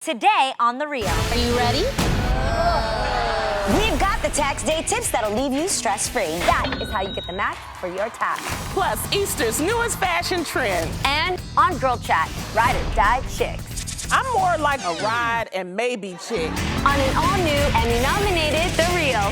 Today on The Real. Are you ready? We've got the tax day tips that'll leave you stress-free. That is how you get the match for your tax. Plus, Easter's newest fashion trend. And on Girl Chat, ride or die chicks. I'm more like a ride and maybe chick. On an all-new Emmy-nominated The Real.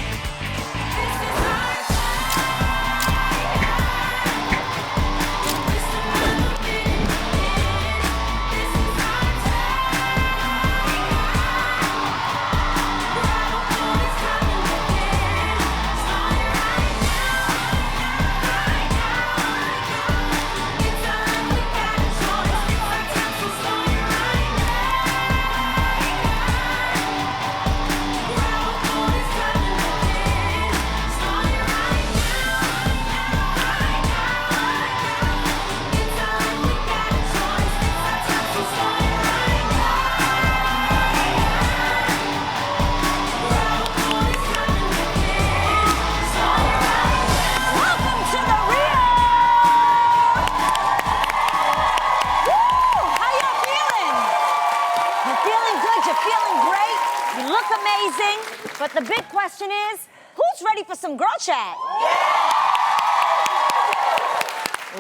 But the big question is, who's ready for some girl chat? Yeah.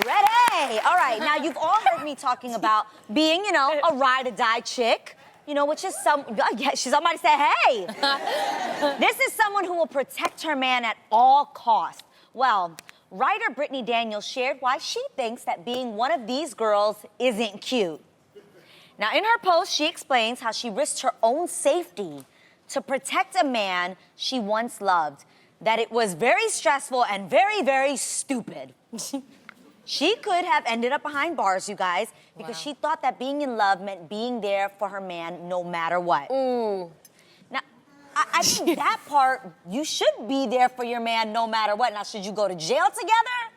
Ready. All right, now you've all heard me talking about being, a ride or die chick, which is somebody say, hey. This is someone who will protect her man at all costs. Well, writer Brittany Daniels shared why she thinks that being one of these girls isn't cute. Now, in her post, she explains how she risked her own safety to protect a man she once loved, that it was very stressful and very, very stupid. She could have ended up behind bars, you guys, because she thought that being in love meant being there for her man no matter what. Ooh. Now, I think that part, you should be there for your man no matter what. Now, should you go to jail together?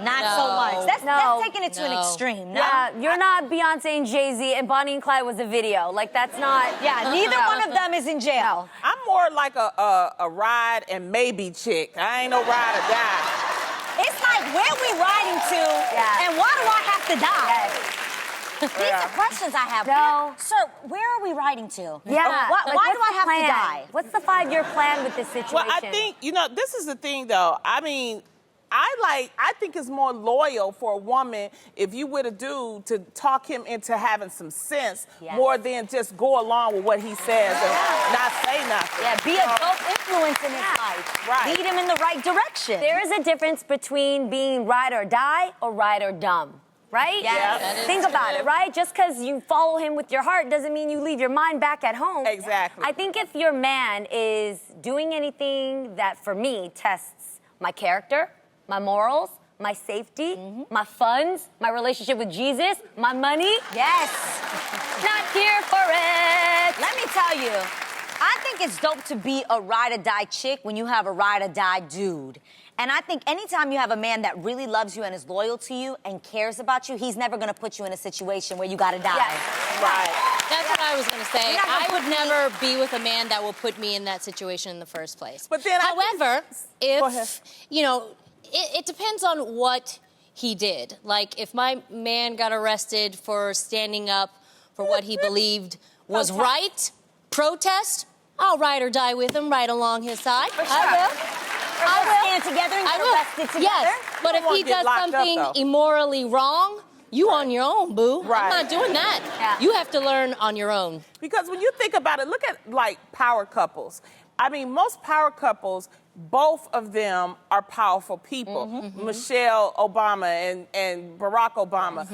Not so much. That's taking it to an extreme. No? Yeah, you're not Beyonce and Jay-Z, and Bonnie and Clyde was a video. Like, that's not... Yeah, neither one of them is in jail. I'm more like a ride and maybe chick. I ain't no ride or die. It's like, where we riding to, and why do I have to die? Yes. These are questions I have. No. Sir, where are we riding to? Yeah. Why do I have to die? What's the 5-year plan with this situation? Well, I think, this is the thing, though. I mean, I think it's more loyal for a woman if you were to do to talk him into having some sense more than just go along with what he says and not say nothing. Yeah, be adult influence in his life. Right. Lead him in the right direction. There is a difference between being ride or die or ride or dumb. Right? Yes. Think about it, right? Just because you follow him with your heart doesn't mean you leave your mind back at home. Exactly. I think if your man is doing anything that, for me, tests my character, my morals, my safety, my funds, my relationship with Jesus, my money. Yes. Not here for it. Let me tell you, I think it's dope to be a ride or die chick when you have a ride or die dude. And I think anytime you have a man that really loves you and is loyal to you and cares about you, he's never going to put you in a situation where you got to die. Yes. Right. That's what I was going to say. I would never be with a man that will put me in that situation in the first place. But then however, Go ahead. It depends on what he did. Like, if my man got arrested for standing up for what he believed was right, protest, I'll ride or die with him, right along his side. For sure. I will stand together and get arrested together. Yes, but if he does something immorally wrong, you on your own, boo. Right. I'm not doing that. Yeah. You have to learn on your own. Because when you think about it, look at, like, power couples. I mean, most power couples, both of them are powerful people. Michelle Obama and Barack Obama,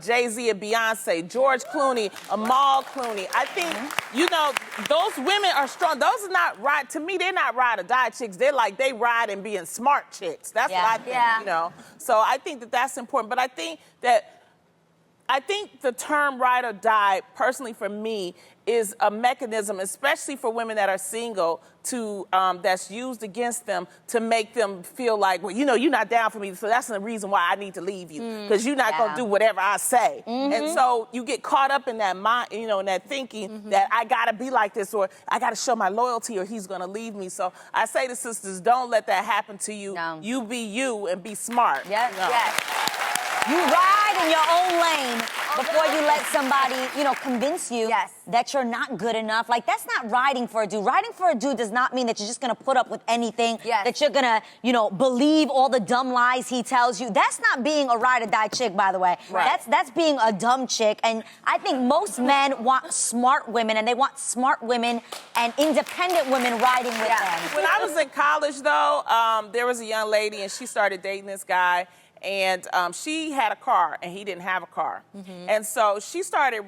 Jay-Z and Beyonce, George Clooney, Amal Clooney. I think, those women are strong. Those are not ride, to me, they're not ride or die chicks. They're like, they ride and being smart chicks. That's what I think, So I think that that's important. But I think the term ride or die, personally for me, is a mechanism, especially for women that are single, that's used against them to make them feel like, well, you're not down for me, so that's the reason why I need to leave you, because you're not going to do whatever I say. And so you get caught up in that mind, in that thinking that I got to be like this, or I got to show my loyalty, or he's going to leave me. So I say to sisters, don't let that happen to you. No. You be you and be smart. Yes. You ride in your own lane before you let somebody, convince you that you're not good enough. Like, that's not riding for a dude. Riding for a dude does not mean that you're just gonna put up with anything, that you're gonna, believe all the dumb lies he tells you. That's not being a ride or die chick, by the way. Right. That's being a dumb chick. And I think most men want smart women, and they want smart women and independent women riding with them. When I was in college, though, there was a young lady, and she started dating this guy. And she had a car, and he didn't have a car. And so she started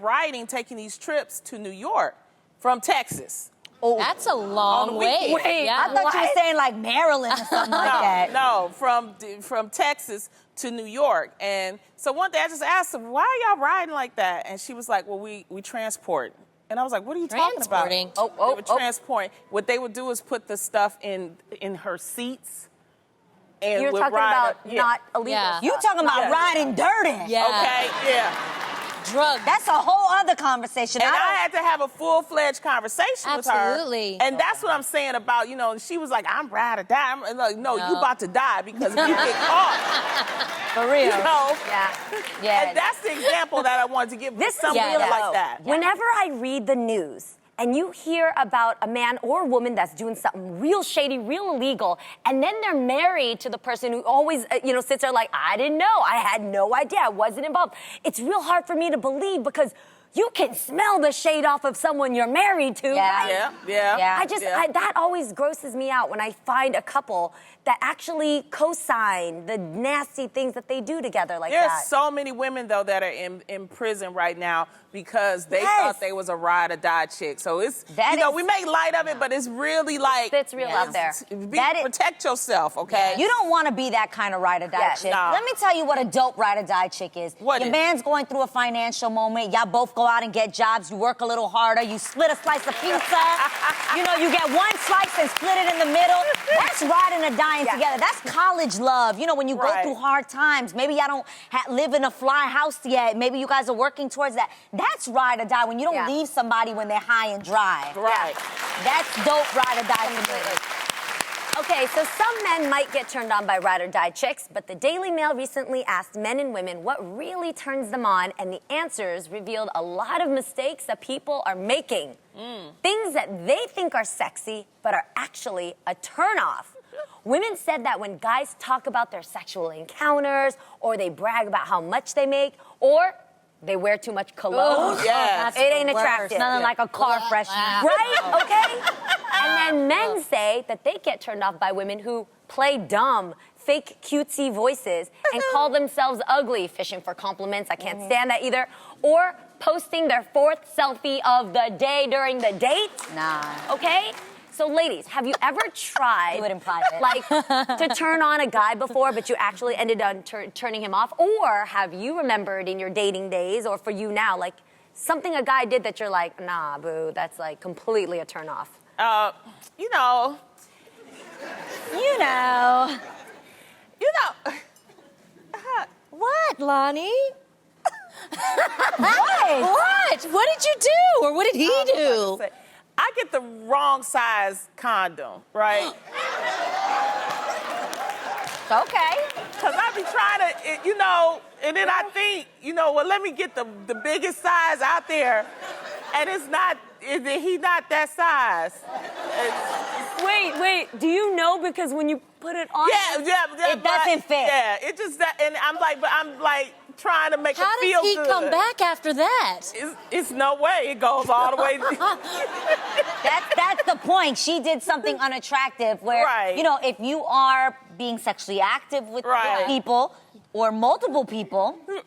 taking these trips to New York from Texas. Oh, that's a long way. Wait, I thought you were saying like Maryland or something like that. No, from Texas to New York. And so one day I just asked her, why are y'all riding like that? And she was like, well, we transport. And I was like, what are you talking about? They would transport. What they would do is put the stuff in her seats. And you're talking about not illegal stuff. You talking about riding dirty. Yeah. Okay, yeah. Drugs. That's a whole other conversation. And I had to have a full-fledged conversation with her. Absolutely. And that's what I'm saying about, she was like, I'm ride or die. I'm like, no, you about to die because if you get caught. For real. Yeah. And that's the example that I wanted to give someone like that. Whenever I read the news, and you hear about a man or a woman that's doing something real shady, real illegal, and then they're married to the person who always, sits there like, I didn't know, I had no idea, I wasn't involved. It's real hard for me to believe because you can smell the shade off of someone you're married to, right? Yeah. That always grosses me out when I find a couple that actually co-sign the nasty things that they do together like that. There's so many women, though, that are in prison right now because they thought they was a ride or die chick. So it's, we make light of it, but it's really like... It's real out there. Protect yourself, okay? You don't want to be that kind of ride or die chick. No. Let me tell you what a dope ride or die chick is. Your man's going through a financial moment. Y'all both go out and get jobs. You work a little harder. You split a slice of pizza. You get one slice and split it in the middle. That's riding or dying together. That's college love. When you go through hard times. Maybe y'all don't live in a fly house yet. Maybe you guys are working towards that. That's ride or die when you don't leave somebody when they're high and dry. Right. That's dope ride or die for me. Okay, so some men might get turned on by ride or die chicks, but the Daily Mail recently asked men and women what really turns them on, and the answers revealed a lot of mistakes that people are making. Things that they think are sexy, but are actually a turnoff. Women said that when guys talk about their sexual encounters, or they brag about how much they make, or they wear too much cologne. Yes. It ain't attractive. Nothing like a car freshener. Right? Okay? And then men say that they get turned off by women who play dumb, fake cutesy voices and call themselves ugly, fishing for compliments. I can't stand that either. Or posting their 4th selfie of the day during the date. Nah. Okay? So, ladies, have you ever tried, Do it in private. like, to turn on a guy before, but you actually ended up turning him off? Or have you remembered in your dating days, or for you now, like, something a guy did that you're like, nah, boo, that's, like, completely a turn off? What, Loni? What? What did you do? Or what did he do? I get the wrong size condom, right? Okay. Because I be trying to, and then I think, well, let me get the biggest size out there. And he's not that size. Wait, do you know because when you put it on... Yeah. It doesn't fit. Yeah, it just, and I'm like trying to make it feel good. How does he come back after that? It's no way. It goes all the way. That's the point. She did something unattractive where, if you are being sexually active with people or multiple people, what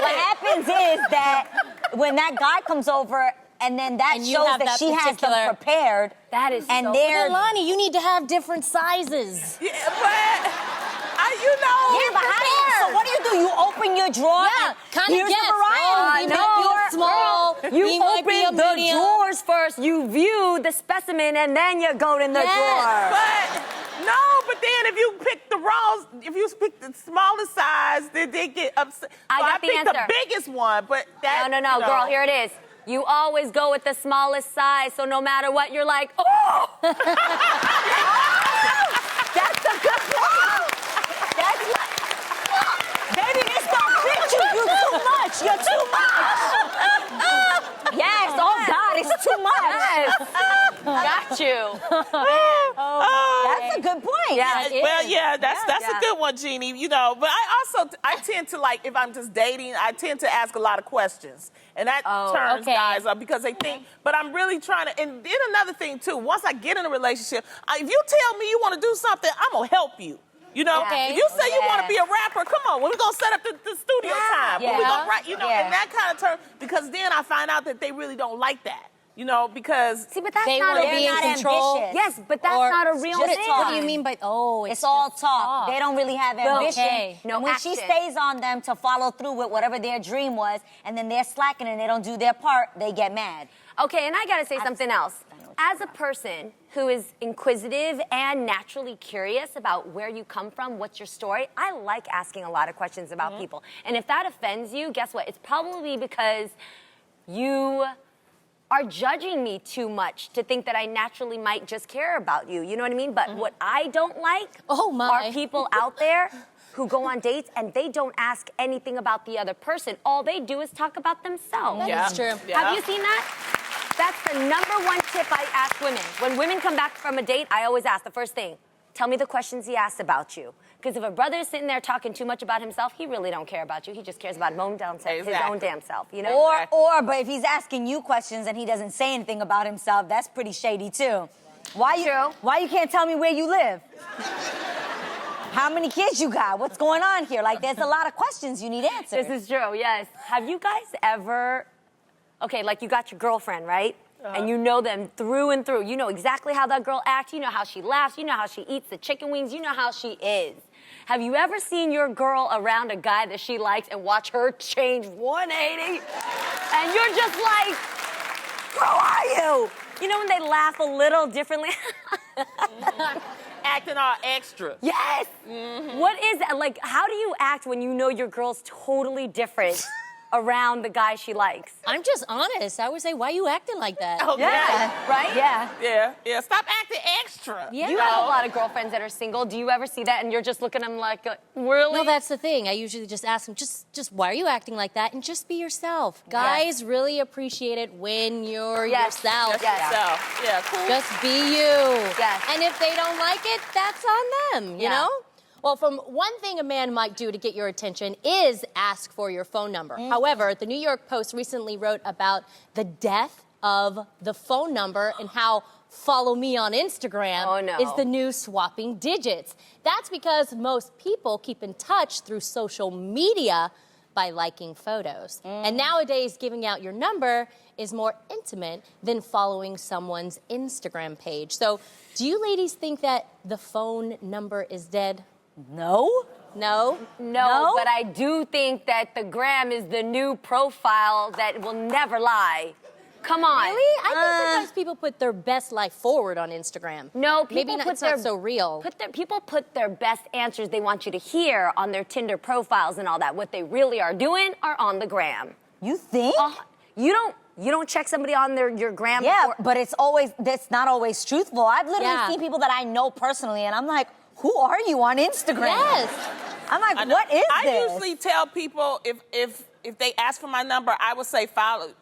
happens is that when that guy comes over and then that shows that she has them prepared. That is and so... they're... Loni, you need to have different sizes. Yeah, but... Yeah, but so what do? You open your drawer? Yeah, kind of here's the variety. You might be a small. You open the drawers first. You view the specimen, and then you go in the drawer. But then if you pick the smallest size, then they get upset. I picked the biggest one, but that... No, girl, here it is. You always go with the smallest size, so no matter what, you're like, oh! That's a good point. You're too much. Yes, oh God, it's too much. Got you. That's a good point. Yeah. Well, yeah, that's a good one, Jeannie. You know, but I tend to, like, if I'm just dating, I tend to ask a lot of questions, and that turns guys up because they think. But I'm really trying to. And then another thing too. Once I get in a relationship, if you tell me you want to do something, I'm gonna help you. You know, if you say you want to be a rapper, come on, when we gonna set up the studio time? When we gonna write, you know, and that kind of turn, because then I find out that they really don't like that. You know, because See, but that's they not want to be in control. ambitious. Yes, but that's Or not a real just thing. talk. What do you mean by, It's all talk. They don't really have ambition. Okay. No and when she action. stays on them to follow through with whatever their dream was, and then they're slacking and they don't do their part, they get mad. Okay, and I gotta say something else. As a person who is inquisitive and naturally curious about where you come from, what's your story, I like asking a lot of questions about people. And if that offends you, guess what? It's probably because you are judging me too much to think that I naturally might just care about you. You know what I mean? But what I don't like are people out there who go on dates and they don't ask anything about the other person. All they do is talk about themselves. That's true. Have you seen that? That's the number one tip I ask women. When women come back from a date, I always ask the first thing, tell me the questions he asked about you. Because if a brother is sitting there talking too much about himself, he really don't care about you. He just cares about his own damn self, you know? But if he's asking you questions and he doesn't say anything about himself, that's pretty shady too. Why you can't tell me where you live? How many kids you got? What's going on here? Like, there's a lot of questions you need answered. This is true, yes. Have you guys ever, like you got your girlfriend, right? And you know them through and through. You know exactly how that girl acts. You know how she laughs. You know how she eats the chicken wings. You know how she is. Have you ever seen your girl around a guy that she likes and watch her change 180? And you're just like, who are you? You know when they laugh a little differently? acting all extra. Yes. What is that? Like, how do you act when you know your girl's totally different around the guy she likes? I'm just honest. I would say, why are you acting like that? Okay. Right? Yeah. Stop acting extra. Yeah. You have a lot of girlfriends that are single. Do you ever see that and you're just looking at them like, really? No, that's the thing. I usually just ask them, just why are you acting like that? And just be yourself. Guys really appreciate it when you're yourself. Yourself. Yeah, cool. Just be you. Yes. And if they don't like it, that's on them, you know? Well, from one thing a man might do to get your attention is ask for your phone number. However, the New York Post recently wrote about the death of the phone number and how follow me on Instagram is the new swapping digits. That's because most people keep in touch through social media by liking photos. And nowadays, giving out your number is more intimate than following someone's Instagram page. So, do you ladies think that the phone number is dead? No, but I do think that the gram is the new profile that will never lie. Come on. Really? I think sometimes people put their best life forward on Instagram. No, people it's not so real. People put their best answers they want you to hear on their Tinder profiles and all that. What they really are doing are on the gram. You think? You don't check somebody on your gram. Yeah, but that's not always truthful. I've literally seen people that I know personally, and I'm like, who are you on Instagram? Yes. I'm like, what is this? I usually tell people if they ask for my number, I would say follow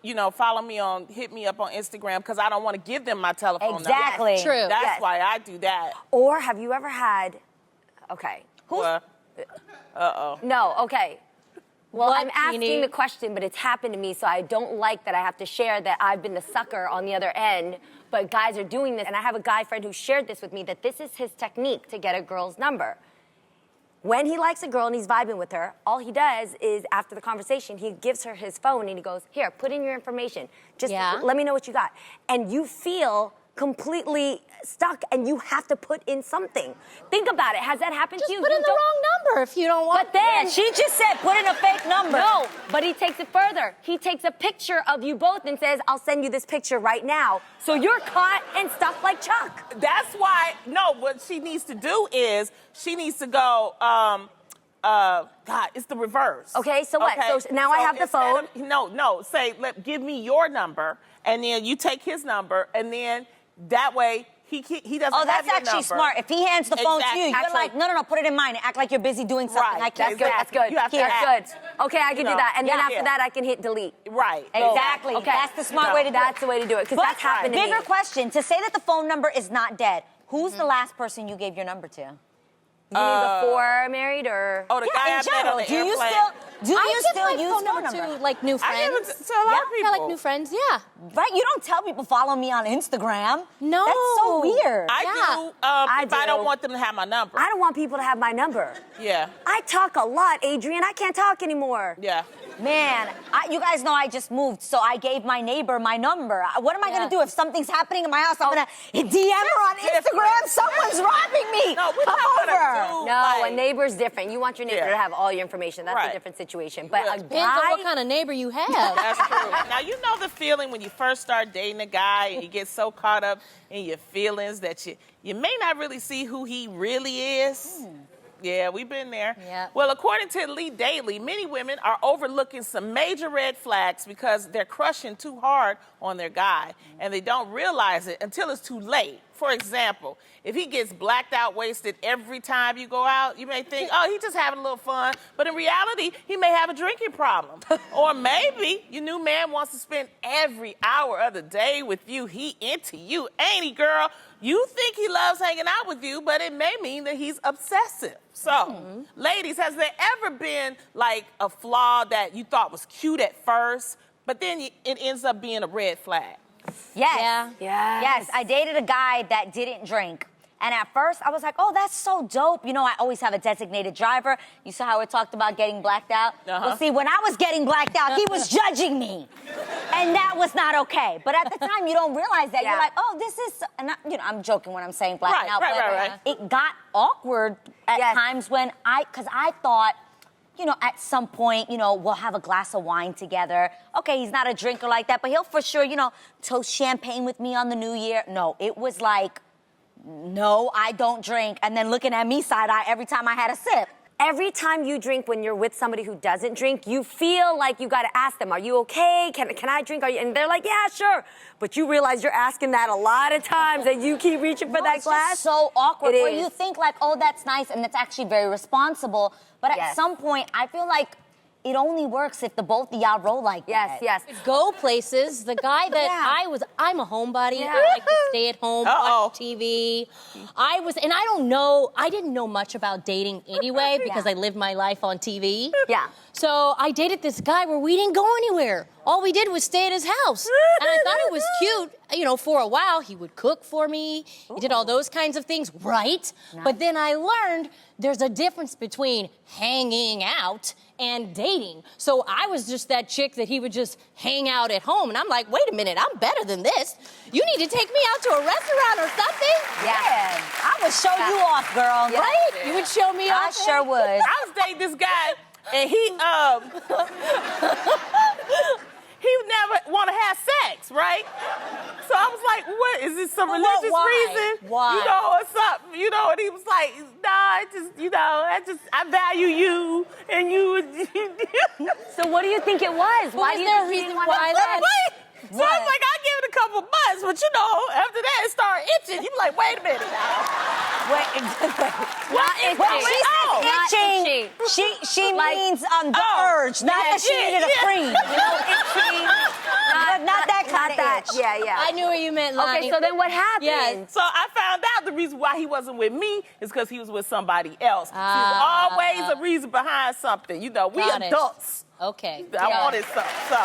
me on, hit me up on Instagram, because I don't want to give them my telephone number. Exactly. True. That's why I do that. Or have you ever had? Okay. No. Okay. Well, I'm asking the question, but it's happened to me, so I don't like that I have to share that I've been the sucker on the other end. But guys are doing this, and I have a guy friend who shared this with me, that this is his technique to get a girl's number. When he likes a girl and he's vibing with her, all he does is, after the conversation, he gives her his phone and he goes, here, put in your information. Just let me know what you got. And you feel completely stuck and you have to put in something. Think about it. Has that happened to you? Just put in the wrong number if you don't want But then she just said put in a fake number. No, but he takes it further. He takes a picture of you both and says, I'll send you this picture right now. So you're caught and stuck like Chuck. That's why, what she needs to do is she needs to go, God, it's the reverse. Okay, so what? So now I have the phone. Say, give me your number, and then you take his number, and then that way He doesn't Oh, have that's your actually number. smart. If he hands the phone to you, Exactly. you're like, no, put it in mine. Act like you're busy doing something. Right. I can't. That's good. You have to That's act. good. Okay, I can do that. And then yeah. after that, I can hit delete. Right. Exactly. Okay. That's the smart way to do it. That's the way to do it, because But that's happened to me. bigger question, to say that the phone number is not dead, who's the last person you gave your number to? You mean before married or? Oh, the guy I in met general, on the do you airplane. still I give my use phone phone number number? to like new I give friends. it to a lot of Yeah, people. like new friends. Yeah. Right? You don't tell people follow me on Instagram. No. That's so weird. I Yeah. do. If I do. don't want them to have my number. I don't want people to have my number. Yeah. I talk a lot, Adrian. I can't talk anymore. Yeah. Man, you guys know I just moved, so I gave my neighbor my number. What am I Yeah. going to do if something's happening in my house? I'm going to DM her on different. Instagram. Someone's robbing me. No, we're Come not over. gonna do. No, Like- a neighbor's different. You want your neighbor Yeah. to have all your information. That's a Right. different situation. But Yeah. a Depends on guy, what kind of neighbor you have. That's true. Now, you know the feeling when you first start dating a guy and you get so caught up in your feelings that you may not really see who he really is. Yeah, we've been there. Yeah. Well, according to Elite Daily, many women are overlooking some major red flags because they're crushing too hard on their guy, and they don't realize it until it's too late. For example, if he gets blacked out wasted every time you go out, you may think, oh, he's just having a little fun. But in reality, he may have a drinking problem. Or maybe your new man wants to spend every hour of the day with you. He into you, ain't he, girl? You think he loves hanging out with you, but it may mean that he's obsessive. So, ladies, has there ever been like a flaw that you thought was cute at first, but then it ends up being a red flag? Yes. Yeah. Yes, I dated a guy that didn't drink. And at first, I was like, oh, that's so dope. You know, I always have a designated driver. You saw how we talked about getting blacked out? Well, see, when I was getting blacked out, he was judging me. And that was not okay. But at the time, you don't realize that. Yeah. You're like, oh, this is, and I'm joking when I'm saying blacking out. But Right. it got awkward at Yes. times when because I thought, at some point, we'll have a glass of wine together. Okay, he's not a drinker like that, but he'll for sure, toast champagne with me on the New Year. No, it was like, no, I don't drink. And then looking at me side-eye every time I had a sip. every time you drink when you're with somebody who doesn't drink, you feel like you got to ask them, are you okay? Can I drink? And they're like, yeah, sure. But you realize you're asking that a lot of times and you keep reaching for that It's glass. just so awkward. It Where is. you think like, oh, that's nice, and it's actually very responsible. But at Yes. some point, I feel like it only works if the both of y'all roll like that. Yes. Go places. The guy that Yeah. I'm a homebody. Yeah. I like to stay at home, Uh-oh. watch TV. I didn't know much about dating anyway because I lived my life on TV. Yeah. So I dated this guy where we didn't go anywhere. All we did was stay at his house. And I thought it was cute. For a while, he would cook for me. He did all those kinds of things, right? But then I learned there's a difference between hanging out and dating. So I was just that chick that he would just hang out at home. And I'm like, wait a minute, I'm better than this. You need to take me out to a restaurant or something. Yeah. I would show you off, girl. Yeah. Right? You would show me I off. sure would. I was dating this guy, and he never want to have sex, right? So I was like, what, is this some But what, religious why? reason? Why? Or something, and he was like, I value you, and you. So what do you think it was? Why do is you there a think he reason didn't want why to- that? So I was like, I give it a couple months, but after that it started itching. You be like, wait a minute now. Wait, Not When itching. she Not said itching, itching. she Like- means the urge, not that she needed a cream. Itching. Not that kind of that. itch. Yeah. I knew what you meant, Loni. Okay, so then what happened? Yeah. So I found out the reason why he wasn't with me is because he was with somebody else. There's always a reason behind something. We Got it. adults. Okay. I wanted something. So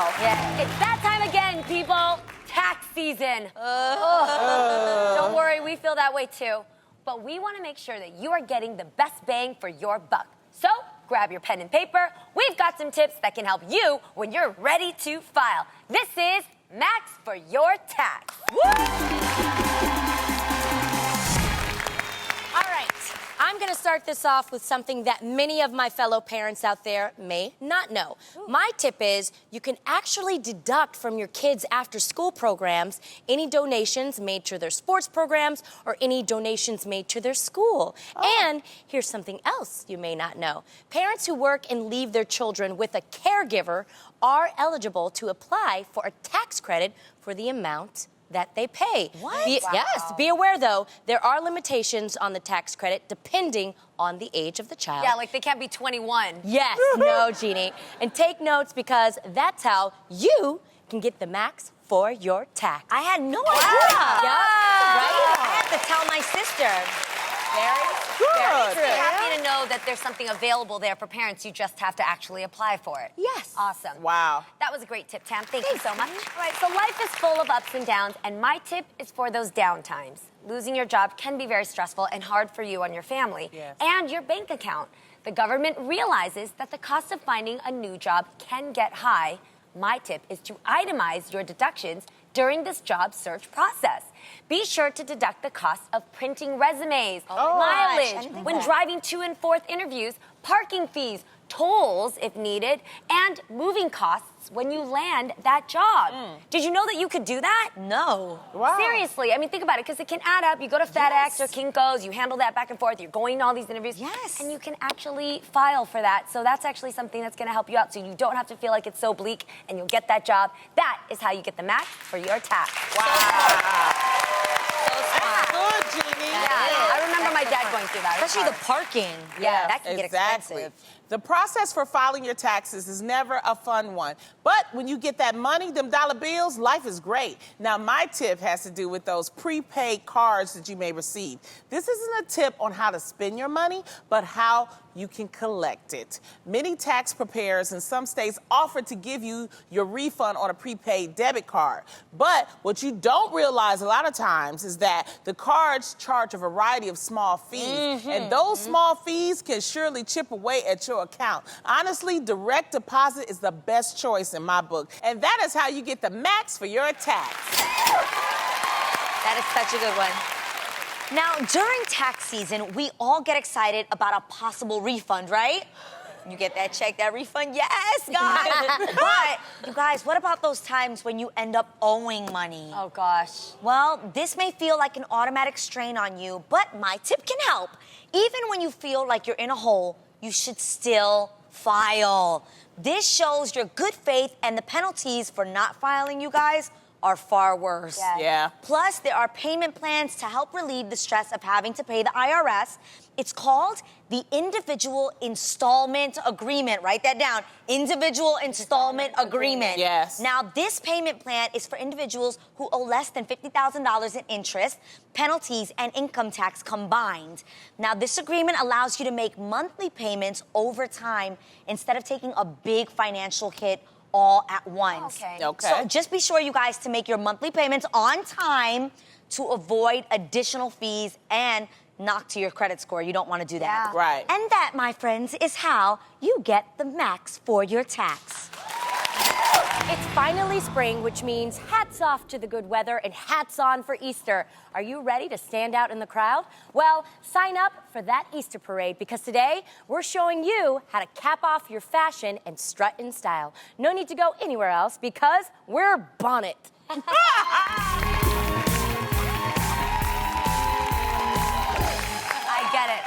It's that time again, people. Tax season. Don't worry, we feel that way too. But we want to make sure that you are getting the best bang for your buck. So grab your pen and paper. We've got some tips that can help you when you're ready to file. This is Max for Your Tax. All right, I'm going to start this off with something that many of my fellow parents out there may not know. My tip is you can actually deduct from your kids' after-school programs any donations made to their sports programs or any donations made to their school. And here's something else you may not know. Parents who work and leave their children with a caregiver are eligible to apply for a tax credit for the amount that they pay. What? Yes. Be aware, though, there are limitations on the tax credit depending on the age of the child. Yeah, like they can't be 21. Yes, no, Jeannie. And take notes because that's how you can get the max for your tax. I had no idea. Right? I have to tell my sister. Very Good. happy to know that there's something available there for parents. You just have to actually apply for it. Yes. Awesome. Wow. That was a great tip, Tam. Thank you so much. All right, so life is full of ups and downs, and my tip is for those down times. Losing your job can be very stressful and hard for you and your family and your bank account. The government realizes that the cost of finding a new job can get high. My tip is to itemize your deductions during this job search process. Be sure to deduct the cost of printing resumes, mileage, when driving to and forth interviews, parking fees, tolls if needed, and moving costs when you land that job. Did you know that you could do that? No. Wow. Seriously, I mean, think about it, because it can add up. You go to FedEx or Kinko's, you handle that back and forth, you're going to all these interviews. Yes. And you can actually file for that. So that's actually something that's going to help you out so you don't have to feel like it's so bleak and you'll get that job. That is how you get the max for your tax. Wow. Good, Jeannie. I remember my dad going through that. Especially the parking. Yeah, that can get expensive. The process for filing your taxes is never a fun one. But when you get that money, them dollar bills, life is great. Now, my tip has to do with those prepaid cards that you may receive. This isn't a tip on how to spend your money, but how you can collect it. Many tax preparers in some states offer to give you your refund on a prepaid debit card. But what you don't realize a lot of times is that the cards charge a variety of small fees. And those small fees can surely chip away at your account. Honestly, direct deposit is the best choice in my book. And that is how you get the max for your tax. That is such a good one. Now, during tax season, we all get excited about a possible refund, right? You get that check, that refund? Yes, guys. But, you guys, what about those times when you end up owing money? Oh, gosh. Well, this may feel like an automatic strain on you, but my tip can help. Even when you feel like you're in a hole, you should still file. This shows your good faith, and the penalties for not filing, you guys, are far worse. Yeah. Plus, there are payment plans to help relieve the stress of having to pay the IRS. It's called the Individual Installment Agreement. Write that down. Individual Installment Agreement. Yes. Now, this payment plan is for individuals who owe less than $50,000 in interest, penalties, and income tax combined. Now, this agreement allows you to make monthly payments over time instead of taking a big financial hit all at once. Okay. So just be sure, you guys, to make your monthly payments on time to avoid additional fees and knock to your credit score. You don't want to do that. Yeah. Right. And that, my friends, is how you get the max for your tax. It's finally spring, which means hats off to the good weather and hats on for Easter. Are you ready to stand out in the crowd? Well, sign up for that Easter parade because today we're showing you how to cap off your fashion and strut in style. No need to go anywhere else because we're Bonnet.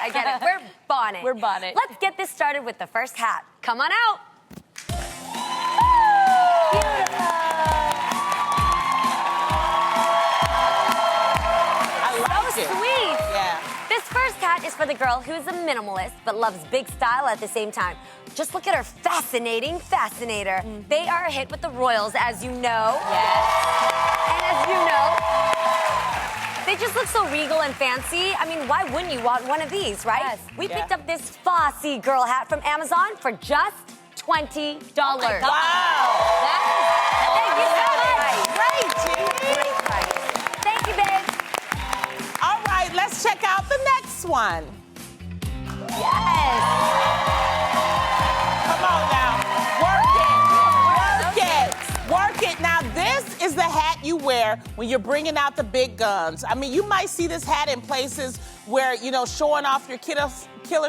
I get it. We're Bonnet. We're Bonnet. Let's get this started with the first hat. Come on out. Sweet. Yeah. This first hat is for the girl who is a minimalist but loves big style at the same time. Just look at her fascinating fascinator. They are a hit with the Royals, as you know. Yes. And as you know, they just look so regal and fancy. I mean, why wouldn't you want one of these, right? Yes. We picked up this Fossy girl hat from Amazon for just $20. Oh my God. Wow. Thank you so much. Great, Jeannie. Great price. Thank you, babe. All right, let's check out the next one. Yes. Come on now. Work it. Work it. Now, this is the hat you wear when you're bringing out the big guns. I mean, you might see this hat in places where, you know, showing off your killer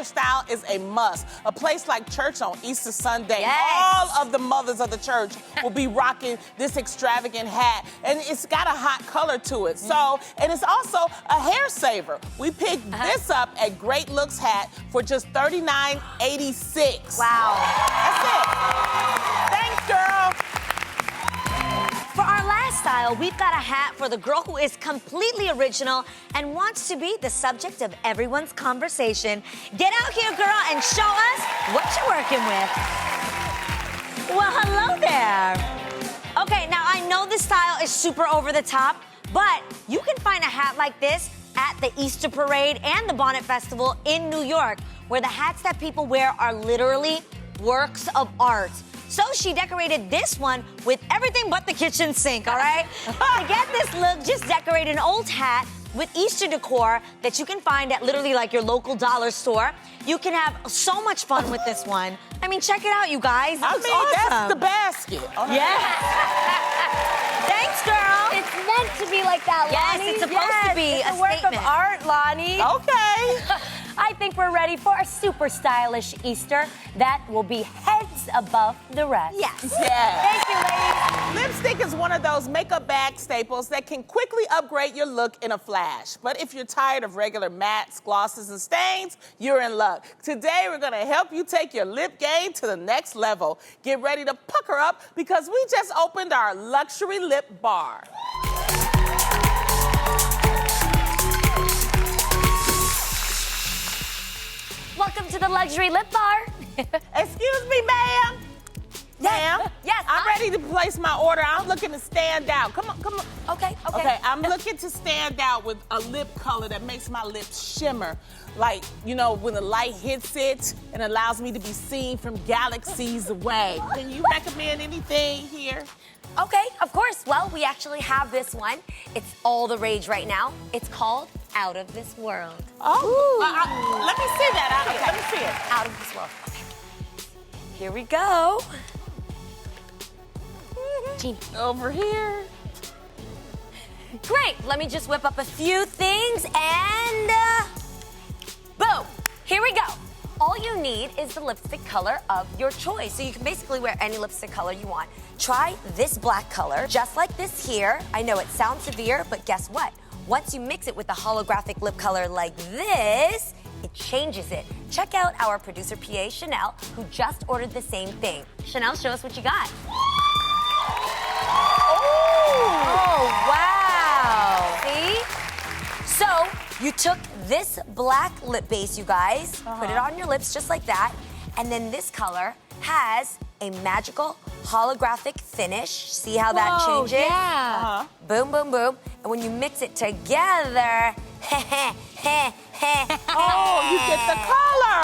style is a must. A place like church on Easter Sunday. Yes. All of the mothers of the church will be rocking this extravagant hat. And it's got a hot color to it. So, and it's also a hair saver. We picked this up at Great Looks Hat for just $39.86. Wow. That's it. Thanks, girl. For our last style, we've got a hat for the girl who is completely original and wants to be the subject of everyone's conversation. Get out here, girl, and show us what you're working with. Well, hello there. Okay, now I know this style is super over the top, but you can find a hat like this at the Easter Parade and the Bonnet Festival in New York, where the hats that people wear are literally works of art. So she decorated this one with everything but the kitchen sink, all right? To get this look, just decorate an old hat with Easter decor that you can find at literally like your local dollar store. You can have so much fun with this one. I mean, check it out, you guys. That's awesome. That's the basket. Yeah. Thanks, girl. It's meant to be like that, Yes, Loni. it's supposed to be it's a a work statement. of art, Loni. Okay. I think we're ready for a super stylish Easter that will be heads above the rest. Yes. Yeah. Thank you, ladies. Lipstick is one of those makeup bag staples that can quickly upgrade your look in a flash. But if you're tired of regular mattes, glosses, and stains, you're in luck. Today, we're gonna help you take your lip game to the next level. Get ready to pucker up because we just opened our luxury lip bar. Welcome to the luxury lip bar. Excuse me, ma'am. Ma'am? Yes, I'm ready to place my order. I'm looking to stand out. Come on, come on. Okay. Okay, I'm looking to stand out with a lip color that makes my lips shimmer. Like, you know, when the light hits it and allows me to be seen from galaxies away. Can you recommend anything here? Okay, of course. Well, we actually have this one. It's all the rage right now. It's called Out of This World. Oh, let me see that. Okay. Let me see it. Out of This World. Okay. Here we go. Gina. Over here. Great. Let me just whip up a few things and boom. Here we go. All you need is the lipstick color of your choice. So you can basically wear any lipstick color you want. Try this black color, just like this here. I know it sounds severe, but guess what? Once you mix it with a holographic lip color like this, it changes it. Check out our producer PA, Chanel, who just ordered the same thing. Chanel, show us what you got. Oh, wow. See? So you took this black lip base, you guys, put it on your lips just like that, and then this color has a magical holographic finish. See how that changes? Yeah. Boom, boom, boom. And when you mix it together, Oh, you get the color.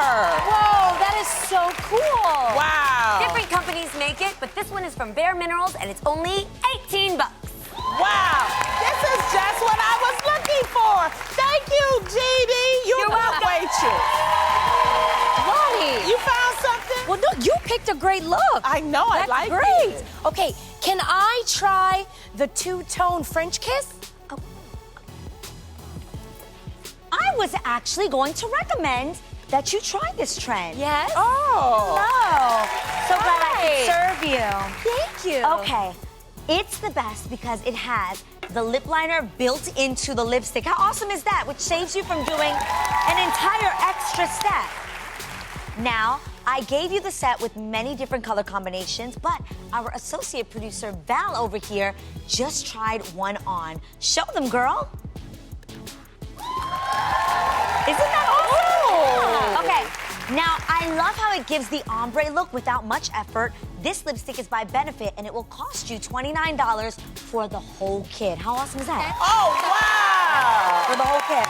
Whoa, that is so cool. Wow. Different companies make it, but this one is from Bare Minerals, and it's only 18 bucks. Wow. This is just what I was looking for. Thank you, Jeannie. You're a welcome. waitress. Loni. You found something? Well, no, you picked a great look. I know, I That's like great. it. Okay, can I try the two-tone French kiss? I was actually going to recommend that you try this trend. Yes. Oh. Oh, so glad I could serve you. Thank you. Okay, it's the best because it has the lip liner built into the lipstick. How awesome is that? Which saves you from doing an entire extra step. Now, I gave you the set with many different color combinations, but our associate producer, Val, over here, just tried one on. Show them, girl. Isn't that awesome? Okay, now I love how it gives the ombre look without much effort. This lipstick is by Benefit, and it will cost you $29 for the whole kit. How awesome is that? Oh, wow. For the whole kit.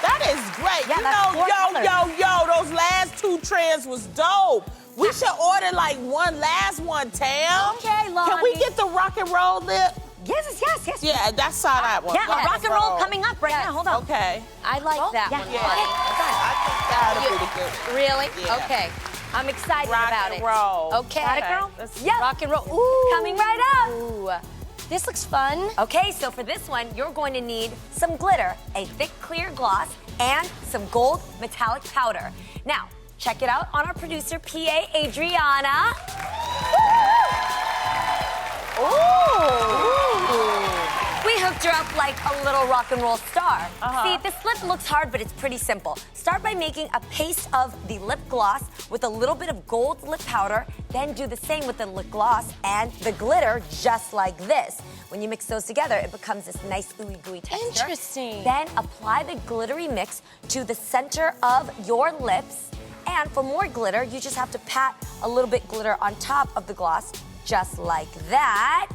That is great. Yeah, you that's know, 4 colors. those last 2 trends was dope. We should order like one last one, Tam. Okay, Loni. Can we get the rock and roll lip? Yes. Yeah, that's how that one. Yeah, rock and roll coming up right now. Hold on. Okay. I like that yeah. one. Yeah. Loni. I think that'll be the good. Really? Yeah. Okay. I'm excited Rock about and it. roll. Okay. Got it, girl? Let's- Yeah. Rock and roll. Ooh. Coming right up. Ooh. This looks fun. Okay, so for this one, you're going to need some glitter, a thick clear gloss, and some gold metallic powder. Now, check it out on our producer, PA Adriana. Ooh. We hooked lift her up like a little rock and roll star. See, this lip looks hard, but it's pretty simple. Start by making a paste of the lip gloss with a little bit of gold lip powder, then do the same with the lip gloss and the glitter, just like this. When you mix those together, it becomes this nice ooey gooey texture. Interesting. Then apply the glittery mix to the center of your lips. And for more glitter, you just have to pat a little bit glitter on top of the gloss, just like that.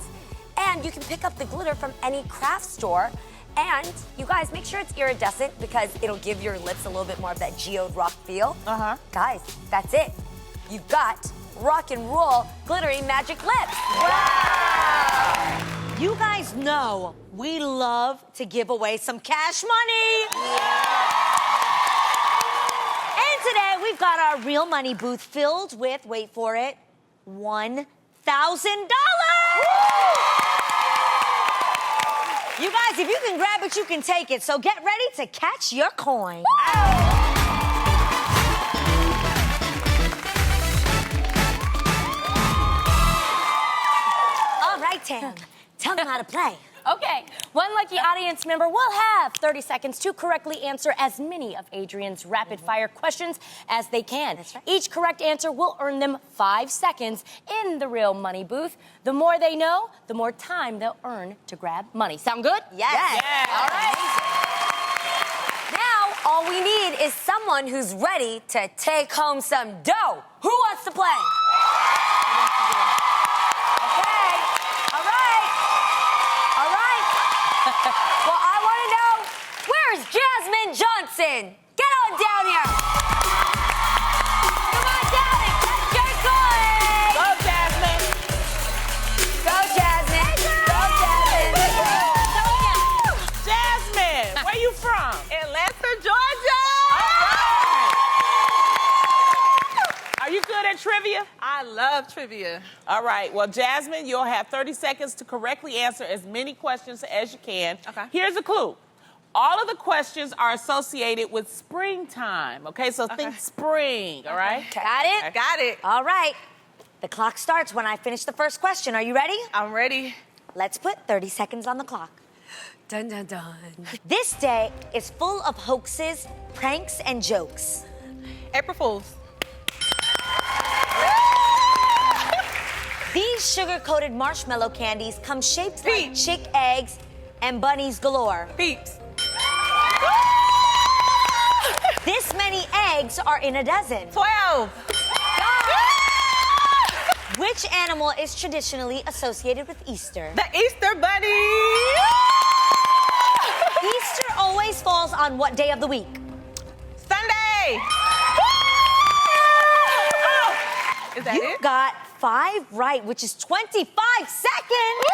And you can pick up the glitter from any craft store. And you guys, make sure it's iridescent because it'll give your lips a little bit more of that geode rock feel. Guys, that's it. You've got rock and roll glittery magic lips. Wow! You guys know we love to give away some cash money. And today we've got our real money booth filled with, wait for it, $1,000. You guys, if you can grab it, you can take it. So get ready to catch your coin. All right, Tam, tell them how to play. Okay, one lucky audience member will have 30 seconds to correctly answer as many of Adrian's rapid-fire questions as they can. That's right. Each correct answer will earn them 5 seconds in the real money booth. The more they know, the more time they'll earn to grab money. Sound good? Yes. All right. Now, all we need is someone who's ready to take home some dough. Who wants to play? Okay. All right. All right. Well, I want to know, where's Jasmine Johnson? Get on down here. Come on down and catch your coin. Go, Jasmine. Go, Jasmine. Go, Jasmine. Jasmine, where you from? Atlanta, Georgia! Are you good at trivia? I love trivia. All right. Well, Jasmine, you'll have 30 seconds to correctly answer as many questions as you can. Okay. Here's a clue. All of the questions are associated with springtime, okay? So think spring, all right? Got it? I got it. All right. The clock starts when I finish the first question. Are you ready? I'm ready. Let's put 30 seconds on the clock. Dun, dun, dun. This day is full of hoaxes, pranks, and jokes. April Fools. These sugar-coated marshmallow candies come shaped like Peeps. chick eggs and bunnies galore. Peeps. This many eggs are in a dozen. 12. Which animal is traditionally associated with Easter? The Easter Bunny. Easter always falls on what day of the week? Sunday. Is that You it? got 5 right, which is 25 seconds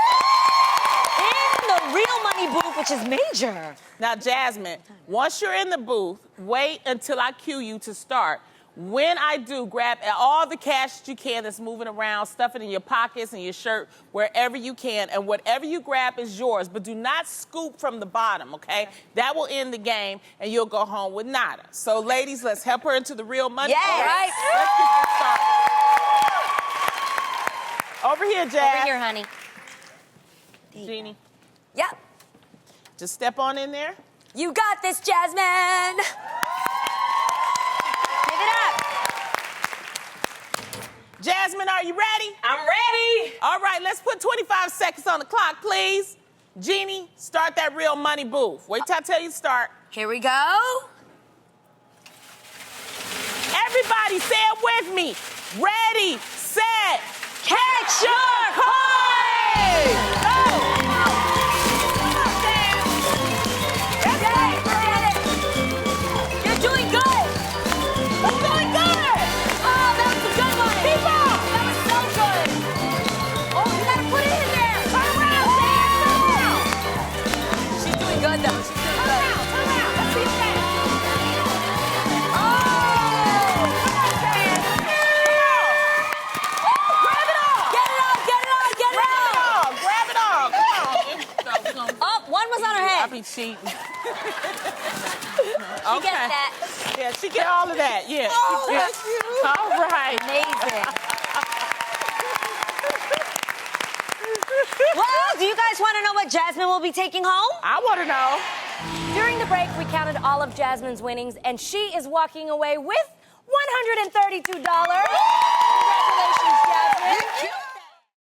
in the real money booth, which is major. Now, Jasmine, once you're in the booth, wait until I cue you to start. When I do, grab all the cash that you can that's moving around, stuff it in your pockets and your shirt, wherever you can, and whatever you grab is yours, but do not scoop from the bottom, okay? That will end the game, and you'll go home with nada. So, ladies, let's help her into the real money. Yes. All right? Let's get this started. Over here, Jazz. Over here, honey. Jeannie, Yep. just step on in there. You got this, Jasmine. Give it up. Jasmine, are you ready? I'm ready. All right, let's put 25 seconds on the clock, please. Jeannie, start that real money booth. Wait till I tell you to start. Here we go. Everybody, say it with me. Ready, set, catch your coin! Go! You're doing good. Who's doing good? Oh, that was a good one. Keep on. That was so good. Oh, you gotta put it in there. Turn around, Sam, turn around. She's doing good, though. She's doing Turn good. around, turn around. Let's see you stand. Oh! Come on, Sam. Grab it all. Get it on, get it on, get it Grab it on. all. Grab it all. Come on. Oh, one was on her I head. be cheating. You get that. Yeah, she get all of that. Yeah. Oh, Yeah. that's you. All right. Amazing. Well, do you guys want to know what Jasmine will be taking home? I want to know. During the break, we counted all of Jasmine's winnings, and she is walking away with $132. Congratulations, Jasmine.